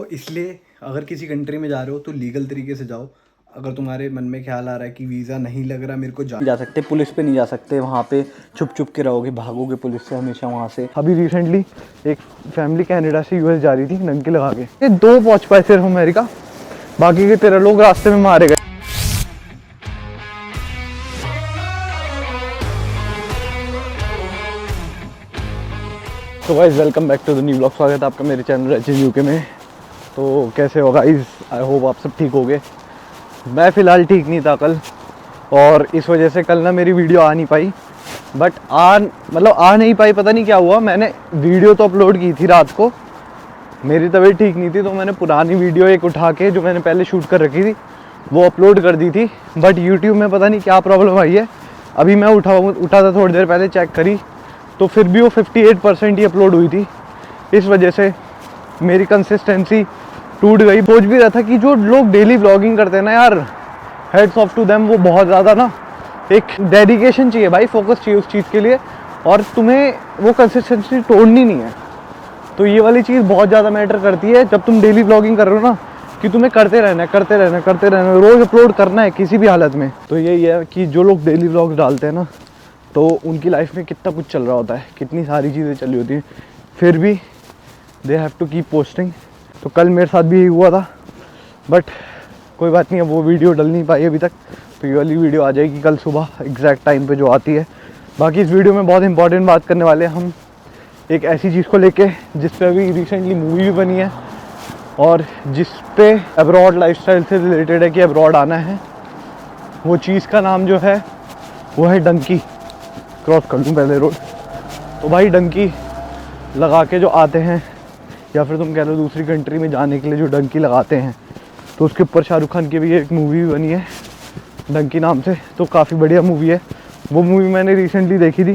तो इसलिए अगर किसी कंट्री में जा रहे हो तो लीगल तरीके से जाओ। अगर तुम्हारे मन में ख्याल आ रहा है कि वीज़ा नहीं लग रहा मेरे को जा सकते, पुलिस पे नहीं जा सकते, वहाँ पे छुप छुप के रहोगे, भागोगे पुलिस से हमेशा वहाँ से। अभी रिसेंटली एक फैमिली कनाडा से यूएस जा रही थी डंकी लगा के, ये 2 पहुँच पाए सिर्फ अमेरिका, बाकी के 13 लोग रास्ते में मारे गए। तो guys welcome back to the new blog. स्वागत है आपका मेरे चैनल एच यूके में। तो कैसे हो गाइस, आई होप आप सब ठीक होगे। मैं फ़िलहाल ठीक नहीं था कल, और इस वजह से कल ना मेरी वीडियो आ नहीं पाई। बट आ नहीं पाई, पता नहीं क्या हुआ। मैंने वीडियो तो अपलोड की थी रात को, मेरी तबीयत ठीक नहीं थी तो मैंने पुरानी वीडियो एक उठा के जो मैंने पहले शूट कर रखी थी वो अपलोड कर दी थी। बट यूट्यूब में पता नहीं क्या प्रॉब्लम आई है। अभी मैं उठा था थोड़ी देर पहले, चेक करी तो फिर भी वो 58% ही अपलोड हुई थी। इस वजह से मेरी कंसिस्टेंसी टूट गई। सोच भी रहा था कि जो लोग डेली व्लॉगिंग करते हैं ना यार, हेड्स ऑफ टू देम, वो बहुत ज़्यादा ना एक डेडिकेशन चाहिए भाई, फोकस चाहिए उस चीज़ के लिए, और तुम्हें वो कंसिस्टेंसी तोड़नी नहीं है। तो ये वाली चीज़ बहुत ज़्यादा मैटर करती है जब तुम डेली व्लॉगिंग कर रहे हो ना, कि तुम्हें करते रहना, रोज़ अपलोड करना है किसी भी हालत में। तो यही है कि जो लोग डेली व्लॉग्स डालते हैं ना, तो उनकी लाइफ में कितना कुछ चल रहा होता है, कितनी सारी चीज़ें चली होती हैं, फिर भी they have to keep posting. तो कल मेरे साथ भी यही हुआ था, बट कोई बात नहीं, अब वो वीडियो डल नहीं पाई अभी तक। तो ये वाली वीडियो आ जाएगी कल सुबह एग्जैक्ट टाइम पे जो आती है। बाकी इस वीडियो में बहुत इंपॉर्टेंट बात करने वाले हैं हम, एक ऐसी चीज़ को लेके जिस पे अभी रिसेंटली मूवी भी बनी है, और जिस पे अब्रॉड लाइफस्टाइल से रिलेटेड है कि अब्रॉड आना है। वो चीज़ का नाम जो है वो है डंकी। क्रॉस कर दूँ पहले रोड। तो भाई डंकी लगा के जो आते हैं, या फिर तुम कह लो दूसरी कंट्री में जाने के लिए जो डंकी लगाते हैं, तो उसके ऊपर शाहरुख खान की भी एक मूवी भी बनी है डंकी नाम से। तो काफ़ी बढ़िया मूवी है वो। मूवी मैंने रिसेंटली देखी थी,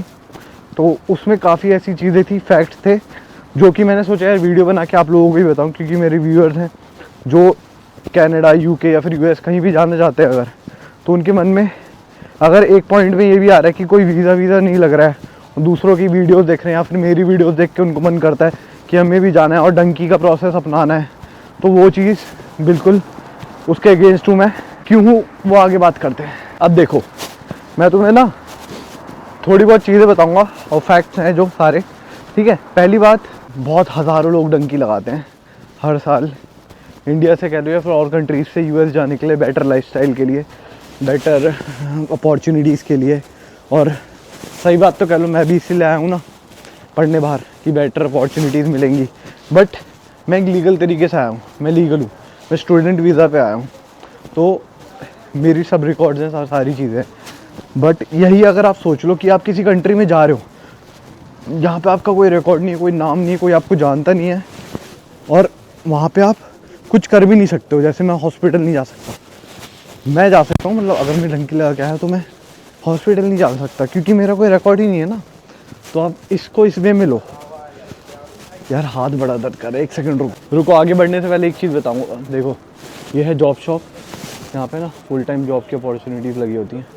तो उसमें काफ़ी ऐसी चीज़ें थी, फैक्ट्स थे, जो कि मैंने सोचा यार वीडियो बना के आप लोगों को ही बताऊँ, क्योंकि मेरे व्यूअर्स हैं जो कनाडा, यूके या फिर यूएस कहीं भी जाना चाहते हैं अगर, तो उनके मन में अगर एक पॉइंट में ये भी आ रहा है कि कोई वीज़ा नहीं लग रहा है, दूसरों की वीडियोस देख रहे हैं या फिर मेरी वीडियोस देख के उनको मन करता है कि हमें भी जाना है और डंकी का प्रोसेस अपनाना है, तो वो चीज़ बिल्कुल उसके अगेंस्ट हूँ मैं। क्यों हूँ वो आगे बात करते हैं। अब देखो, मैं तुम्हें ना थोड़ी बहुत चीज़ें बताऊँगा और फैक्ट्स हैं जो सारे, ठीक है। पहली बात, बहुत हज़ारों लोग डंकी लगाते हैं हर साल, इंडिया से कह लो या फिर और कंट्रीज से यूएस जाने के लिए, बेटर लाइफस्टाइल के लिए, बेटर अपॉर्चुनिटीज़ के लिए। और सही बात तो कह लो, मैं भी इसीलिए आया हूँ ना पढ़ने बाहर, कि बेटर अपॉर्चुनिटीज़ मिलेंगी। बट मैं एक लीगल तरीके से आया हूँ, मैं लीगल हूँ, मैं स्टूडेंट वीज़ा पे आया हूँ, तो मेरी सब रिकॉर्ड्स हैं, सारी चीज़ें। बट यही अगर आप सोच लो कि आप किसी कंट्री में जा रहे हो जहाँ पे आपका कोई रिकॉर्ड नहीं है, कोई नाम नहीं है, कोई आपको जानता नहीं है, और वहाँ पे आप कुछ कर भी नहीं सकते हो। जैसे मैं हॉस्पिटल नहीं जा सकता, मैं जा सकता हूँ, मतलब अगर मैं डंकी लगा के आया तो मैं हॉस्पिटल नहीं जा सकता क्योंकि मेरा कोई रिकॉर्ड ही नहीं है ना। तो आप इसको इस वे में लो। यार हाथ बड़ा दर्द कर रहा है, एक सेकंड रुको। आगे बढ़ने से पहले एक चीज़ बताऊँगा। देखो, ये है जॉब शॉप, यहाँ पे ना फुल टाइम जॉब की अपॉर्चुनिटीज़ लगी होती हैं।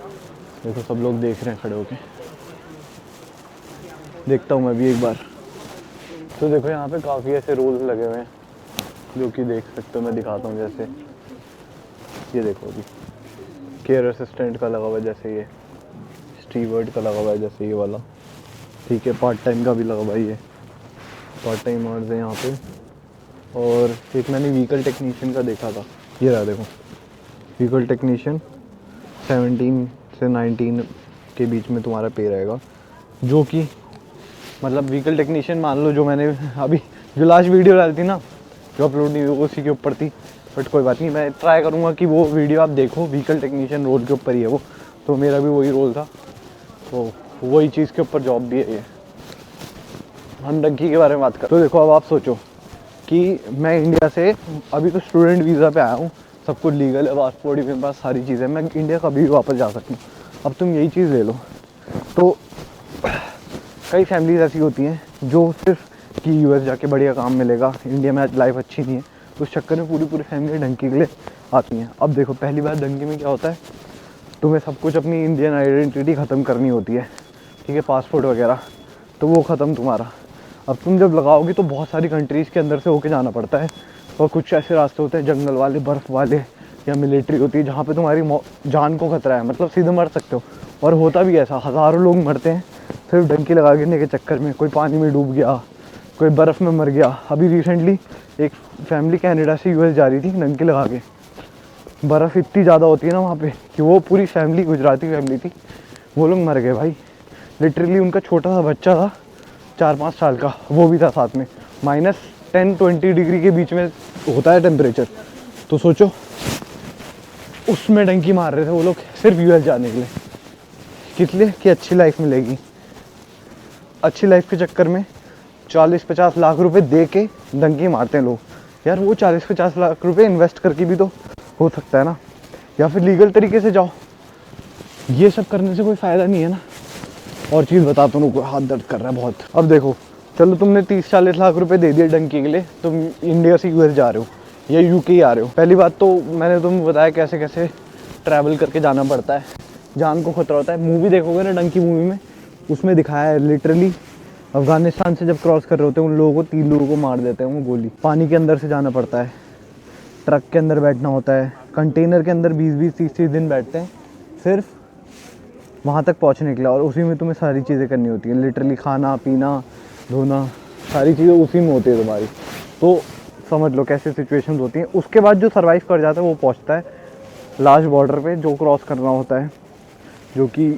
देखो सब लोग देख रहे हैं खड़े होके, देखता हूँ मैं भी एक बार। तो देखो यहाँ पे काफ़ी ऐसे रोल्स लगे हुए हैं जो कि देख सकते हो, मैं दिखाता हूँ। जैसे ये देखो, अभी केयर असिस्टेंट का लगा हुआ है, जैसे ये स्टीवर्ड का लगा हुआ है, जैसे ये वाला, ठीक है। पार्ट टाइम का भी लगा हुआ है, ये पार्ट टाइम आर्ट्स है यहाँ पे। और एक मैंने व्हीकल टेक्नीशियन का देखा था, ये रहा देखो, व्हीकल टेक्नीशियन 17 से 19 के बीच में तुम्हारा पे रहेगा, जो कि मतलब व्हीकल टेक्नीशियन मान लो, जो मैंने अभी जो लास्ट वीडियो डाली थी ना, जो अपलोड नहीं हुई, उसी के ऊपर थी। बट कोई बात नहीं, मैं ट्राई करूँगा कि वो वीडियो आप देखो, व्हीकल टेक्नीशियन रोल के ऊपर ही है वो। तो मेरा भी वही रोल था, तो वही चीज़ के ऊपर जॉब भी है ये। हम डंकी के बारे में बात कर। तो देखो, अब आप सोचो कि मैं इंडिया से अभी तो स्टूडेंट वीज़ा पे आया हूँ, सब कुछ लीगल है, पासपोर्ट भी मेरे पास, सारी चीज़ें, मैं इंडिया कभी भी वापस जा सकता हूँ। अब तुम यही चीज़ ले लो, तो कई फैमिलीज ऐसी होती हैं जो सिर्फ कि यूएस जाके बढ़िया काम मिलेगा, इंडिया में लाइफ अच्छी नहीं है, तो उस चक्कर में पूरी फैमिली डंकी के लिए आती हैं। अब देखो, पहली बार डंकी में क्या होता है, तुम्हें सब कुछ अपनी इंडियन आइडेंटिटी ख़त्म करनी होती है, ठीक है, पासपोर्ट वगैरह, तो वो ख़त्म तुम्हारा। अब तुम जब लगाओगे तो बहुत सारी कंट्रीज़ के अंदर से होके जाना पड़ता है, और कुछ ऐसे रास्ते होते हैं जंगल वाले, बर्फ़ वाले, या मिलिट्री होती है जहाँ पे तुम्हारी जान को खतरा है, मतलब सीधे मर सकते हो। और होता भी ऐसा, हज़ारों लोग मरते हैं सिर्फ डंकी लगा गिरने के चक्कर में। कोई पानी में डूब गया, कोई बर्फ़ में मर गया। अभी रिसेंटली एक फैमिली कनाडा से यूएस जा रही थी डंकी लगा के। बर्फ़ इतनी ज़्यादा होती है ना वहाँ पे कि वो पूरी फैमिली, गुजराती फैमिली थी, वो लोग मर गए भाई। लिटरली उनका छोटा सा बच्चा था 4-5 साल का, वो भी था साथ में। -10-20 डिग्री के बीच में होता है टेम्परेचर। तो सोचो उसमें डंकी मार रहे थे वो लोग सिर्फ यूएस जाने के लिए। किस लिए? कि अच्छी लाइफ मिलेगी। अच्छी लाइफ के चक्कर में 40-50 लाख रुपए दे के डंकी मारते हैं लोग। यार वो 40-50 लाख रुपए इन्वेस्ट करके भी तो हो सकता है ना, या फिर लीगल तरीके से जाओ। ये सब करने से कोई फ़ायदा नहीं है ना। और चीज़ बताता हूँ, हाथ दर्द कर रहा है बहुत। अब देखो, चलो तुमने 30-40 लाख रुपए दे दिए डंकी के लिए, तुम इंडिया से यूएस जा रहे हो या यूके आ रहे हो। पहली बात तो मैंने तुम्हें बताया कैसे कैसे ट्रैवल करके जाना पड़ता है, जान को खतरा होता है। मूवी देखोगे ना डंकी मूवी में, उसमें दिखाया है लिटरली अफगानिस्तान से जब क्रॉस कर रहे होते हैं उन लोगों को 3 लोगों को मार देते हैं वो गोली। पानी के अंदर से जाना पड़ता है, ट्रक के अंदर बैठना होता है, कंटेनर के अंदर 20-20, 30-30 दिन बैठते हैं सिर्फ वहाँ तक पहुँचने के लिए। और उसी में तुम्हें सारी चीज़ें करनी होती हैं, लिटरली खाना पीना धोना सारी चीज़ें उसी में होती है तुम्हारी। तो समझ लो कैसे सिचुएशंस होती हैं। उसके बाद जो सर्वाइव कर जाता है वो पहुँचता है लास्ट बॉर्डर पे जो क्रॉस करना होता है, जो कि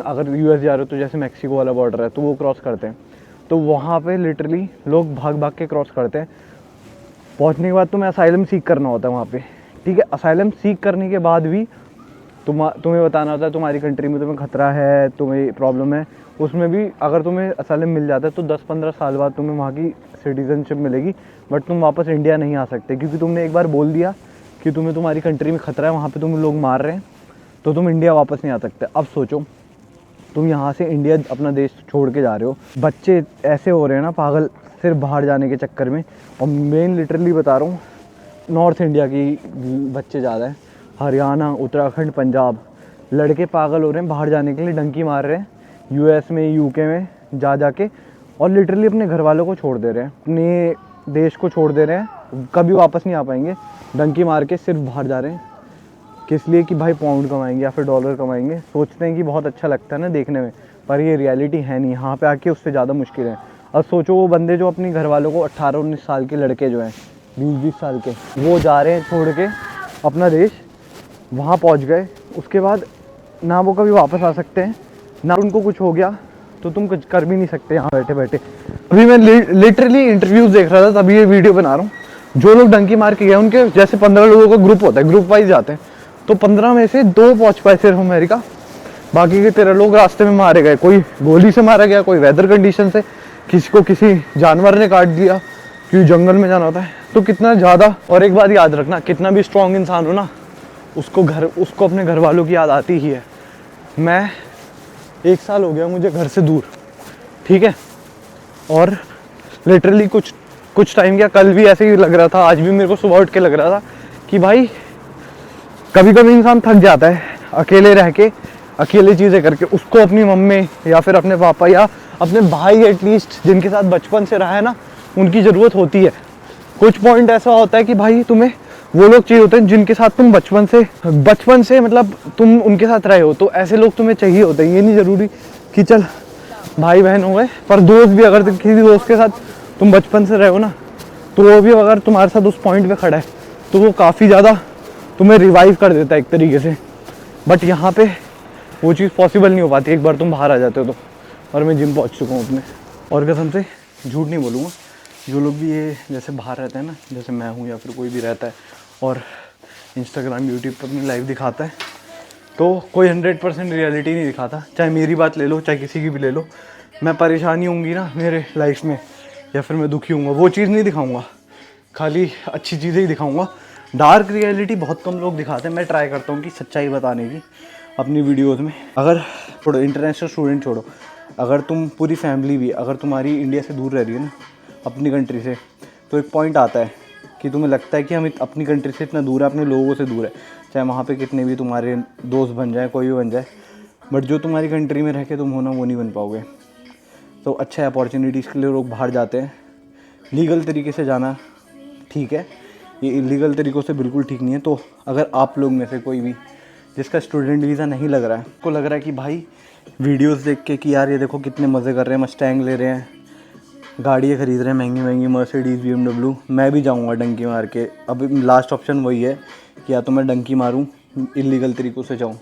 अगर यूएस जा रहे हो तो जैसे मैक्सिको वाला बॉर्डर है तो वो क्रॉस करते हैं। तो वहाँ पे लिटरली लोग भाग भाग के क्रॉस करते हैं। पहुँचने के बाद तुम्हें असाइलम सीक करना होता है वहाँ पे, ठीक है। असाइलम सीक करने के बाद भी तुम्हें बताना होता है तुम्हारी कंट्री में तुम्हें खतरा है, तुम्हें प्रॉब्लम है। उसमें भी अगर तुम्हें असाइलम मिल जाता है तो 10-15 साल बाद तुम्हें वहाँ की सिटीजनशिप मिलेगी, बट तुम वापस इंडिया नहीं आ सकते, क्योंकि तुमने एक बार बोल दिया कि तुम्हें तुम्हारी कंट्री में खतरा है, वहाँ पे तुम लोग मार रहे हैं, तो तुम इंडिया वापस नहीं आ सकते। अब सोचो तुम यहाँ से इंडिया अपना देश छोड़ के जा रहे हो, बच्चे ऐसे हो रहे हैं ना पागल सिर्फ बाहर जाने के चक्कर में। और मेन लिटरली बता रहा हूँ, नॉर्थ इंडिया की बच्चे ज़्यादा हैं, हरियाणा, उत्तराखंड, पंजाब, लड़के पागल हो रहे हैं बाहर जाने के लिए, डंकी मार रहे हैं यूएस में, यूके में जा के, और लिटरली अपने घर वालों को छोड़ दे रहे हैं, अपने देश को छोड़ दे रहे हैं, कभी वापस नहीं आ पाएंगे। डंकी मार के सिर्फ बाहर जा रहे हैं, किस लिए? कि भाई पाउंड कमाएंगे या फिर डॉलर कमाएंगे। सोचते हैं कि बहुत अच्छा लगता है ना देखने में, पर ये रियलिटी है नहीं। यहाँ पे आके उससे ज़्यादा मुश्किल है। अब सोचो वो बंदे जो अपनी घर वालों को 18-19 साल के लड़के जो हैं, 20-20 साल के, वो जा रहे हैं छोड़ के अपना देश, वहाँ पहुँच गए, उसके बाद ना वो कभी वापस आ सकते हैं, ना उनको कुछ हो गया तो तुम कुछ कर भी नहीं सकते यहाँ बैठे बैठे। अभी मैं लिटरली इंटरव्यूज़ देख रहा था, तभी ये वीडियो बना रहा हूँ। जो लोग डंकी मार के गए उनके जैसे 15 लोगों का ग्रुप होता है, ग्रुप वाइज जाते हैं, तो 15 में से 2 पहुँच पाए सिर्फ अमेरिका, बाकी के 13 लोग रास्ते में मारे गए। कोई गोली से मारा गया, कोई वेदर कंडीशन से, किसी को किसी जानवर ने काट दिया क्योंकि जंगल में जाना होता है। तो कितना ज़्यादा। और एक बात याद रखना, कितना भी स्ट्रॉन्ग इंसान हो ना, उसको अपने घर वालों की याद आती ही है। मैं 1 साल हो गया मुझे घर से दूर, ठीक है, और लिटरली कुछ टाइम गया, कल भी ऐसे ही लग रहा था, आज भी मेरे को सुबह उठ के लग रहा था कि भाई कभी कभी इंसान थक जाता है अकेले रह के, अकेले चीज़ें करके। उसको अपनी मम्मी या फिर अपने पापा या अपने भाई एटलीस्ट जिनके साथ बचपन से रहा है ना, उनकी ज़रूरत होती है। कुछ पॉइंट ऐसा होता है कि भाई तुम्हें वो लोग चाहिए होते हैं जिनके साथ तुम बचपन से मतलब तुम उनके साथ रहे हो, तो ऐसे लोग तुम्हें चाहिए होते हैं। ये नहीं ज़रूरी कि चल भाई बहन हो गए, पर दोस्त भी, अगर किसी दोस्त के साथ तुम बचपन से रहे हो ना, तो वो भी अगर तुम्हारे साथ उस पॉइंट पे खड़ा है तो वो काफ़ी ज़्यादा तुम्हें रिवाइव कर देता है एक तरीके से। बट यहाँ पे वो चीज़ पॉसिबल नहीं हो पाती एक बार तुम बाहर आ जाते हो तो। और मैं जिम पहुँच चुका हूँ अपने, और कसम से झूठ नहीं बोलूँगा, जो लोग भी ये जैसे बाहर रहते हैं ना, जैसे मैं हूँ या फिर कोई भी रहता है और इंस्टाग्राम यूट्यूब पर अपनी लाइफ दिखाता है, तो कोई 100% रियलिटी नहीं दिखाता। चाहे मेरी बात ले लो, चाहे किसी की भी ले लो, मैं परेशानी होंगी ना मेरे लाइफ में या फिर मैं दुखी हूँगा, वो चीज़ नहीं दिखाऊँगा, खाली अच्छी चीज़ें ही दिखाऊँगा। डार्क रियलिटी बहुत कम लोग दिखाते हैं। मैं ट्राई करता हूँ कि सच्चाई बताने की अपनी वीडियोज़ में। अगर छोड़ो इंटरनेशनल स्टूडेंट छोड़ो, अगर तुम पूरी फैमिली भी अगर तुम्हारी इंडिया से दूर रह रही है ना, अपनी कंट्री से, तो एक पॉइंट आता है कि तुम्हें लगता है कि हम अपनी कंट्री से इतना दूर है, अपने लोगों से दूर है, चाहे वहाँ पे कितने भी तुम्हारे दोस्त बन जाए, कोई भी बन जाए, बट जो तुम्हारी कंट्री में रह के तुम होना वो नहीं बन पाओगे। तो अच्छा है, अपॉर्चुनिटीज़ के लिए लोग बाहर जाते हैं, लीगल तरीके से जाना ठीक है, ये इलीगल तरीक़ों से बिल्कुल ठीक नहीं है। तो अगर आप लोग में से कोई भी जिसका स्टूडेंट वीज़ा नहीं लग रहा है, को लग रहा है कि भाई वीडियोस देख के कि यार ये देखो कितने मज़े कर रहे हैं, मस्टैंग ले रहे हैं, गाड़ियाँ ख़रीद रहे हैं महंगी महंगी, मर्सिडीज़ BMW, मैं भी जाऊँगा डंकी मार के। अब लास्ट ऑप्शन वही है कि या तो मैं डंकी मारूँ, इलीगल तरीक़ों से जाऊँ।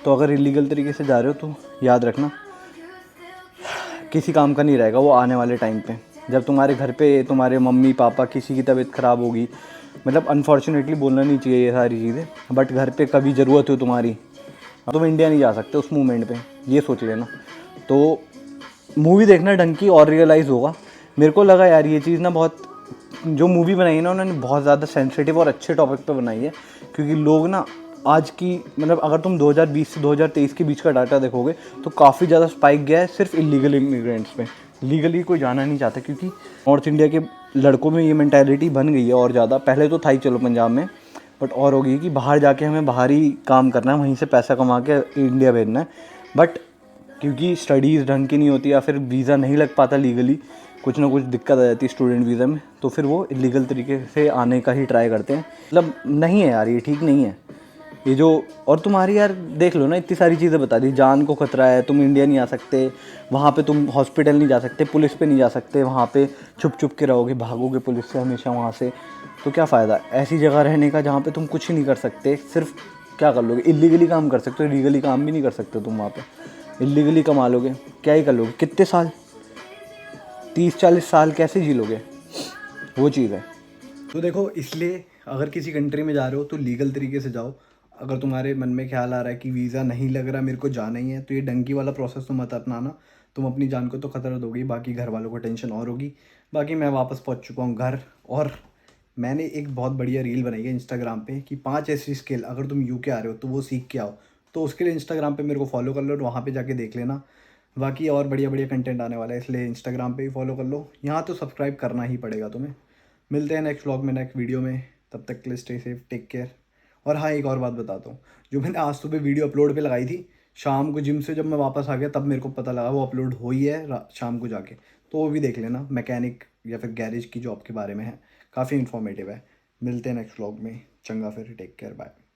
तो अगर इलीगल तरीके से जा रहे हो तो याद रखना किसी काम का नहीं रहेगा वो आने वाले टाइम पे। जब तुम्हारे घर पे तुम्हारे मम्मी पापा किसी की तबीयत ख़राब होगी, मतलब अनफॉर्चुनेटली बोलना नहीं चाहिए ये सारी चीज़ें, बट घर पे कभी ज़रूरत हो तुम्हारी, तुम इंडिया नहीं जा सकते उस मोमेंट पे, ये सोच लेना। तो मूवी देखना डंकी और रियलाइज़ होगा। मेरे को लगा यार ये चीज़ ना बहुत, जो मूवी बनाई है ना उन्होंने बहुत ज़्यादा सेंसिटिव और अच्छे टॉपिक पे बनाई है, क्योंकि लोग ना आज की, मतलब अगर तुम 2020 से 2023 के बीच का डाटा देखोगे तो काफ़ी ज़्यादा स्पाइक गया है सिर्फ इलीगल इमिग्रेंट्स पे। लीगली कोई जाना नहीं चाहता, क्योंकि नॉर्थ इंडिया के लड़कों में ये मैंटेलिटी बन गई है और ज़्यादा, पहले तो था ही चलो पंजाब में, बट और हो गई कि बाहर जाके हमें बाहर ही काम करना है, वहीं से पैसा कमा के इंडिया भेजना है। बट क्योंकि स्टडीज़ ढंग की नहीं होती या फिर वीज़ा नहीं लग पाता लीगली, कुछ ना कुछ दिक्कत आ जाती है स्टूडेंट वीज़ा में, तो फिर वो इलीगल तरीके से आने का ही ट्राई करते हैं। मतलब नहीं है यार, ये ठीक नहीं है ये जो। और तुम्हारी यार देख लो ना, इतनी सारी चीज़ें बता दी, जान को खतरा है, तुम इंडिया नहीं आ सकते, वहाँ पे तुम हॉस्पिटल नहीं जा सकते, पुलिस पे नहीं जा सकते, वहाँ पे छुप छुप के रहोगे, भागोगे पुलिस से हमेशा वहाँ से, तो क्या फ़ायदा ऐसी जगह रहने का जहाँ पे तुम कुछ ही नहीं कर सकते। सिर्फ क्या कर लोगे, इलीगली काम कर सकते हो, लीगली काम भी नहीं कर सकते तुम वहाँ पे। इलीगली कमा लोगे, क्या ही कर लोगे, कितने साल, 30-40 साल कैसे जी लोगे, वो चीज़ है। तो देखो, इसलिए अगर किसी कंट्री में जा रहे हो तो लीगल तरीके से जाओ। अगर तुम्हारे मन में ख्याल आ रहा है कि वीज़ा नहीं लग रहा, मेरे को जाना ही है, तो ये डंकी वाला प्रोसेस तो मत अपनाना। तुम अपनी जान को तो खतरा दोगी, बाकी घर वालों को टेंशन और होगी। बाकी मैं वापस पहुंच चुका हूँ घर, और मैंने एक बहुत बढ़िया रील बनाई है इंस्टाग्राम पे कि 5 ऐसी स्किल अगर तुम यूके आ रहे हो तो वो सीख के आओ। तो उसके लिए इंस्टाग्राम पे मेरे को फॉलो कर लो और वहाँ पे जाके देख लेना। बाकी और बढ़िया बढ़िया कंटेंट आने वाला है, इसलिए इंस्टाग्राम पे ही फॉलो कर लो। यहाँ तो सब्सक्राइब करना ही पड़ेगा तुम्हें। मिलते हैं नेक्स्ट व्लॉग में, नेक्स्ट वीडियो में। तब तक के लिए स्टे सेफ, टेक केयर। और हाँ, एक और बात बताता हूँ, जो मैंने आज सुबह वीडियो अपलोड पे लगाई थी, शाम को जिम से जब मैं वापस आ गया तब मेरे को पता लगा वो अपलोड हो ही है शाम को जाके। तो वो भी देख लेना, मैकेनिक या फिर गैरेज की जॉब के बारे में है, काफ़ी इन्फॉर्मेटिव है। मिलते हैं नेक्स्ट व्लॉग में, चंगा फिर, टेक केयर, बाय।